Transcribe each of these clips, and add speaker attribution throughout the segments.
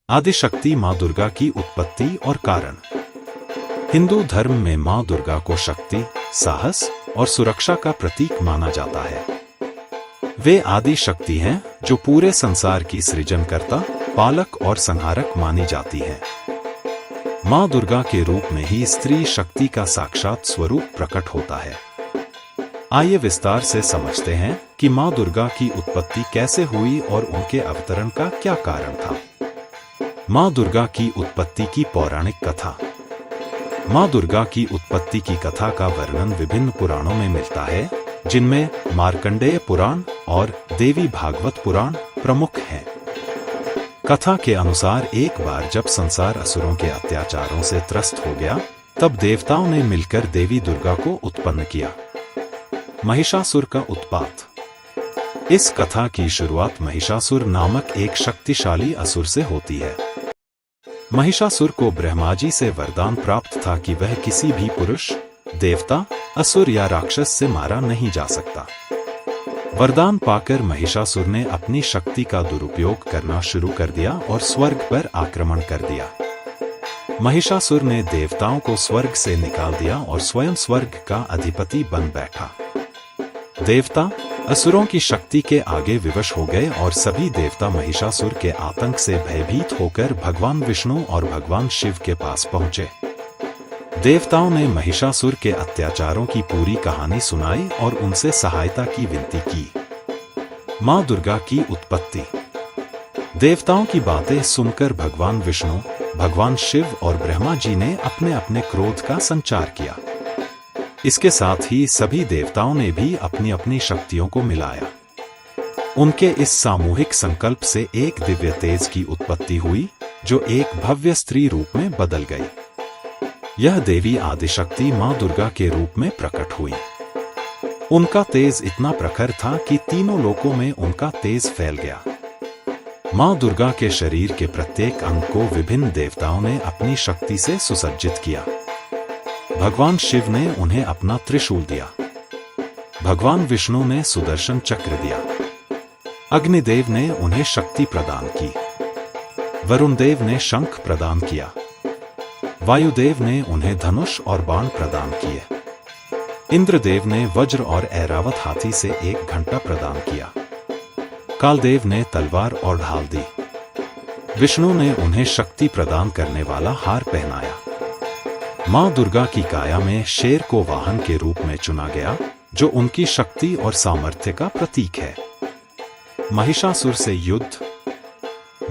Speaker 1: आदिशक्ति माँ दुर्गा की उत्पत्ति और कारण। हिंदू धर्म में माँ दुर्गा को शक्ति, साहस और सुरक्षा का प्रतीक माना जाता है। वे आदि शक्ति हैं जो पूरे संसार की सृजनकर्ता, पालक और संहारक मानी जाती हैं। माँ दुर्गा के रूप में ही स्त्री शक्ति का साक्षात स्वरूप प्रकट होता है। आइए विस्तार से समझते हैं कि माँ दुर्गा की उत्पत्ति कैसे हुई और उनके अवतरण का क्या कारण था। माँ दुर्गा की उत्पत्ति की पौराणिक कथा। माँ दुर्गा की उत्पत्ति की कथा का वर्णन विभिन्न पुराणों में मिलता है, जिनमें मार्कंडेय पुराण और देवी भागवत पुराण प्रमुख हैं। कथा के अनुसार एक बार जब संसार असुरों के अत्याचारों से त्रस्त हो गया, तब देवताओं ने मिलकर देवी दुर्गा को उत्पन्न किया। महिषासुर का उत्पात। इस कथा की शुरुआत महिषासुर नामक एक शक्तिशाली असुर से होती है। महिषासुर को ब्रह्माजी से वरदान प्राप्त था कि वह किसी भी पुरुष, देवता, असुर या राक्षस से मारा नहीं जा सकता। वरदान पाकर महिषासुर ने अपनी शक्ति का दुरुपयोग करना शुरू कर दिया और स्वर्ग पर आक्रमण कर दिया। महिषासुर ने देवताओं को स्वर्ग से निकाल दिया और स्वयं स्वर्ग का अधिपति बन बैठा। देवता असुरों की शक्ति के आगे विवश हो गए और सभी देवता महिषासुर के आतंक से भयभीत होकर भगवान विष्णु और भगवान शिव के पास पहुंचे। देवताओं ने महिषासुर के अत्याचारों की पूरी कहानी सुनाई और उनसे सहायता की विनती की। माँ दुर्गा की उत्पत्ति। देवताओं की बातें सुनकर भगवान विष्णु, भगवान शिव और ब्रह्मा जी ने अपने अपने क्रोध का संचार किया। इसके साथ ही सभी देवताओं ने भी अपनी अपनी शक्तियों को मिलाया। उनके इस सामूहिक संकल्प से एक दिव्य तेज की उत्पत्ति हुई, जो एक भव्य स्त्री रूप में बदल गई। यह देवी आदिशक्ति माँ दुर्गा के रूप में प्रकट हुई। उनका तेज इतना प्रखर था कि तीनों लोकों में उनका तेज फैल गया। माँ दुर्गा के शरीर के प्रत्येक अंग को विभिन्न देवताओं ने अपनी शक्ति से सुसज्जित किया। भगवान शिव ने उन्हें अपना त्रिशूल दिया। भगवान विष्णु ने सुदर्शन चक्र दिया। अग्निदेव ने उन्हें शक्ति प्रदान की। वरुण देव ने शंख प्रदान किया। वायुदेव ने उन्हें धनुष और बाण प्रदान किए। इंद्रदेव ने वज्र और ऐरावत हाथी से एक घंटा प्रदान किया। कालदेव ने तलवार और ढाल दी। विष्णु ने उन्हें शक्ति प्रदान करने वाला हार पहनाया। माँ दुर्गा की काया में शेर को वाहन के रूप में चुना गया, जो उनकी शक्ति और सामर्थ्य का प्रतीक है। महिषासुर से युद्ध।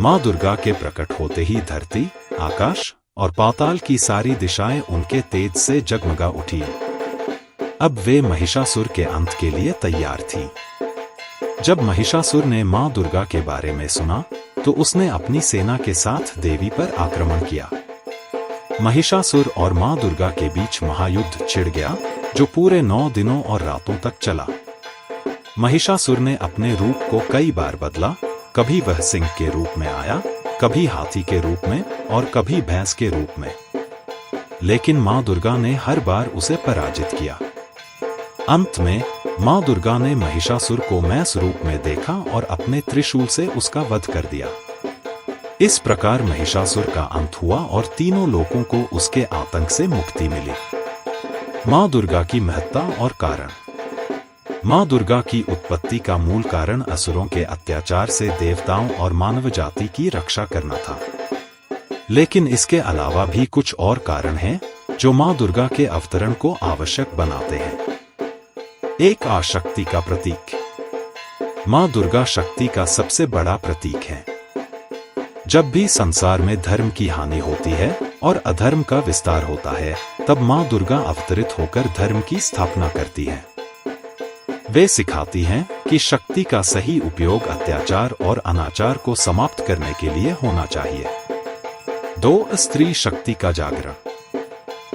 Speaker 1: माँ दुर्गा के प्रकट होते ही धरती, आकाश और पाताल की सारी दिशाएं उनके तेज से जगमगा उठी। अब वे महिषासुर के अंत के लिए तैयार थी। जब महिषासुर ने माँ दुर्गा के बारे में सुना, तो उसने अपनी सेना के साथ देवी पर आक्रमण किया। महिषासुर और माँ दुर्गा के बीच महायुद्ध छिड़ गया, जो पूरे 9 दिनों और रातों तक चला। महिषासुर ने अपने रूप को कई बार बदला। कभी वह सिंह के रूप में आया, कभी हाथी के रूप में और कभी भैंस के रूप में। लेकिन माँ दुर्गा ने हर बार उसे पराजित किया। अंत में माँ दुर्गा ने महिषासुर को मैंस रूप में देखा और अपने त्रिशूल से उसका वध कर दिया। इस प्रकार महिषासुर का अंत हुआ और तीनों लोगों को उसके आतंक से मुक्ति मिली। माँ दुर्गा की महत्ता और कारण। माँ दुर्गा की उत्पत्ति का मूल कारण असुरों के अत्याचार से देवताओं और मानव जाति की रक्षा करना था। लेकिन इसके अलावा भी कुछ और कारण हैं, जो माँ दुर्गा के अवतरण को आवश्यक बनाते हैं। एक आशक्ति का प्रतीक। माँ दुर्गा शक्ति का सबसे बड़ा प्रतीक है। जब भी संसार में धर्म की हानि होती है और अधर्म का विस्तार होता है, तब माँ दुर्गा अवतरित होकर धर्म की स्थापना करती हैं। वे सिखाती हैं कि शक्ति का सही उपयोग अत्याचार और अनाचार को समाप्त करने के लिए होना चाहिए। 2. स्त्री शक्ति का जागरण।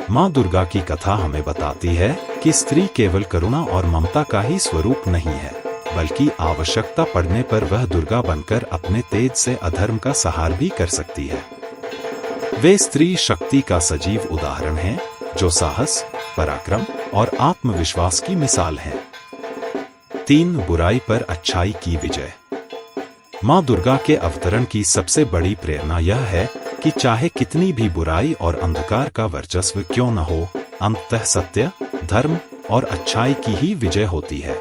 Speaker 1: माँ दुर्गा की कथा हमें बताती है कि स्त्री केवल करुणा और ममता का ही स्वरूप नहीं है, बल्कि आवश्यकता पड़ने पर वह दुर्गा बनकर अपने तेज से अधर्म का संहार भी कर सकती है। वे स्त्री शक्ति का सजीव उदाहरण हैं, जो साहस, पराक्रम और आत्मविश्वास की मिसाल हैं। 3. बुराई पर अच्छाई की विजय। माँ दुर्गा के अवतरण की सबसे बड़ी प्रेरणा यह है कि चाहे कितनी भी बुराई और अंधकार का वर्चस्व क्यों न हो, अंततः सत्य, धर्म और अच्छाई की ही विजय होती है।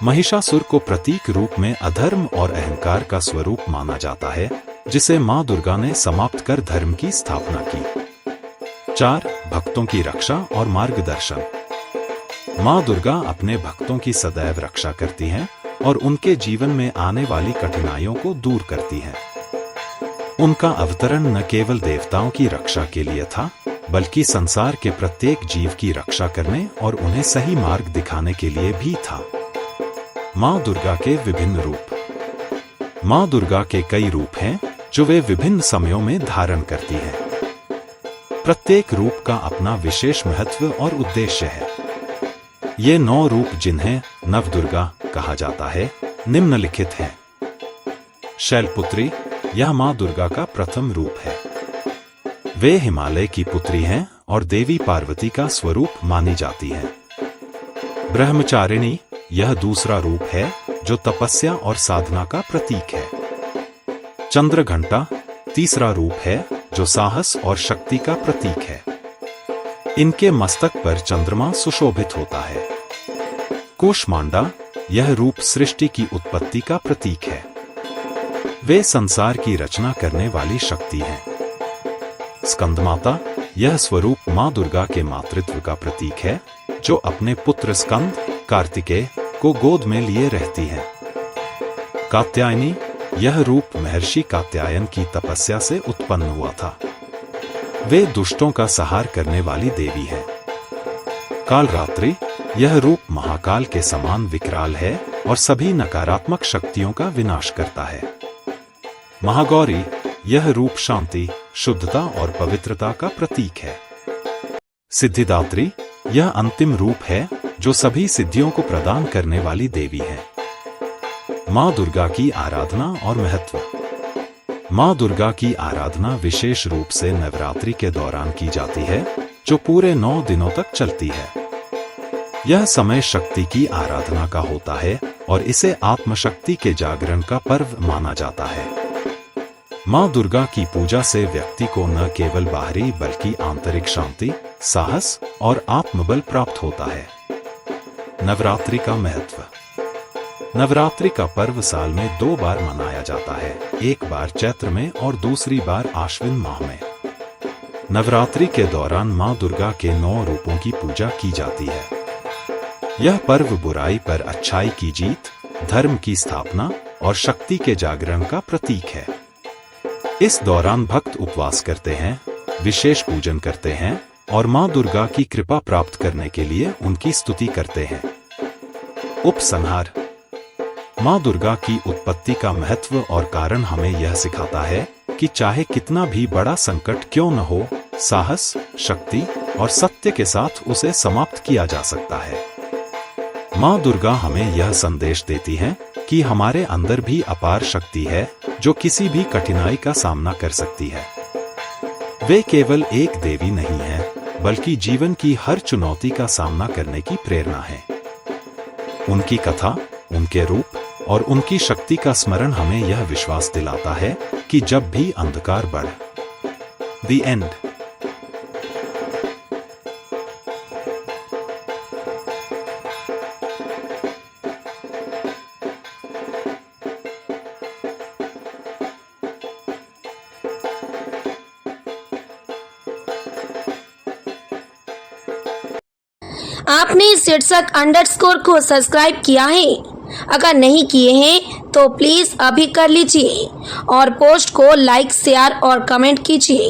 Speaker 1: महिषासुर को प्रतीक रूप में अधर्म और अहंकार का स्वरूप माना जाता है, जिसे माँ दुर्गा ने समाप्त कर धर्म की स्थापना की। 4. भक्तों की रक्षा और मार्गदर्शन। माँ दुर्गा अपने भक्तों की सदैव रक्षा करती हैं और उनके जीवन में आने वाली कठिनाइयों को दूर करती हैं। उनका अवतरण न केवल देवताओं की रक्षा के लिए था, बल्कि संसार के प्रत्येक जीव की रक्षा करने और उन्हें सही मार्ग दिखाने के लिए भी था। माँ दुर्गा के विभिन्न रूप। माँ दुर्गा के कई रूप हैं जो वे विभिन्न समयों में धारण करती हैं। प्रत्येक रूप का अपना विशेष महत्व और उद्देश्य है। ये 9 रूप जिन्हें नवदुर्गा कहा जाता है, निम्नलिखित हैं। शैलपुत्री, यह माँ दुर्गा का प्रथम रूप है। वे हिमालय की पुत्री हैं और देवी पार्वती का स्वरूप मानी जाती हैं। ब्रह्मचारिणी, यह दूसरा रूप है जो तपस्या और साधना का प्रतीक है। चंद्रघंटा, तीसरा रूप है जो साहस और शक्ति का प्रतीक है। इनके मस्तक पर चंद्रमा सुशोभित होता है। कूष्मांडा, यह रूप सृष्टि की उत्पत्ति का प्रतीक है। वे संसार की रचना करने वाली शक्ति हैं। स्कंदमाता, यह स्वरूप माँ दुर्गा के मातृत्व का प्रतीक है, जो अपने पुत्र स्कंद, कार्तिकेय को गोद में लिए रहती हैं। कात्यायनी, यह रूप महर्षि कात्यायन की तपस्या से उत्पन्न हुआ था। वे दुष्टों का संहार करने वाली देवी हैं। कालरात्रि, यह रूप महाकाल के समान विकराल है और सभी नकारात्मक शक्तियों का विनाश करता है। महागौरी, यह रूप शांति, शुद्धता और पवित्रता का प्रतीक है। सिद्धिदात्री, यह अंतिम रूप है जो सभी सिद्धियों को प्रदान करने वाली देवी है। माँ दुर्गा की आराधना और महत्व। माँ दुर्गा की आराधना विशेष रूप से नवरात्रि के दौरान की जाती है, जो पूरे 9 दिनों तक चलती है। यह समय शक्ति की आराधना का होता है और इसे आत्मशक्ति के जागरण का पर्व माना जाता है। माँ दुर्गा की पूजा से व्यक्ति को न केवल बाहरी बल्कि आंतरिक शांति, साहस और आत्मबल प्राप्त होता है। नवरात्रि का महत्व। नवरात्रि का पर्व साल में 2 बार मनाया जाता है, एक बार चैत्र में और दूसरी बार आश्विन माह में। नवरात्रि के दौरान माँ दुर्गा के 9 रूपों की पूजा की जाती है। यह पर्व बुराई पर अच्छाई की जीत, धर्म की स्थापना और शक्ति के जागरण का प्रतीक है। इस दौरान भक्त उपवास करते हैं, विशेष पूजन करते हैं और माँ दुर्गा की कृपा प्राप्त करने के लिए उनकी स्तुति करते हैं। उपसंहार। माँ दुर्गा की उत्पत्ति का महत्व और कारण हमें यह सिखाता है कि चाहे कितना भी बड़ा संकट क्यों न हो, साहस, शक्ति और सत्य के साथ उसे समाप्त किया जा सकता है। माँ दुर्गा हमें यह संदेश देती हैं कि हमारे अंदर भी अपार शक्ति है जो किसी भी कठिनाई का सामना कर सकती है। वे केवल एक देवी नहीं है, बल्कि जीवन की हर चुनौती का सामना करने की प्रेरणा है। उनकी कथा, उनके रूप और उनकी शक्ति का स्मरण हमें यह विश्वास दिलाता है कि जब भी अंधकार बढ़े, द एंड।
Speaker 2: आपने शीर्षक अंडरस्कोर को सब्सक्राइब किया है? अगर नहीं किए हैं तो प्लीज अभी कर लीजिए और पोस्ट को लाइक, शेयर और कमेंट कीजिए।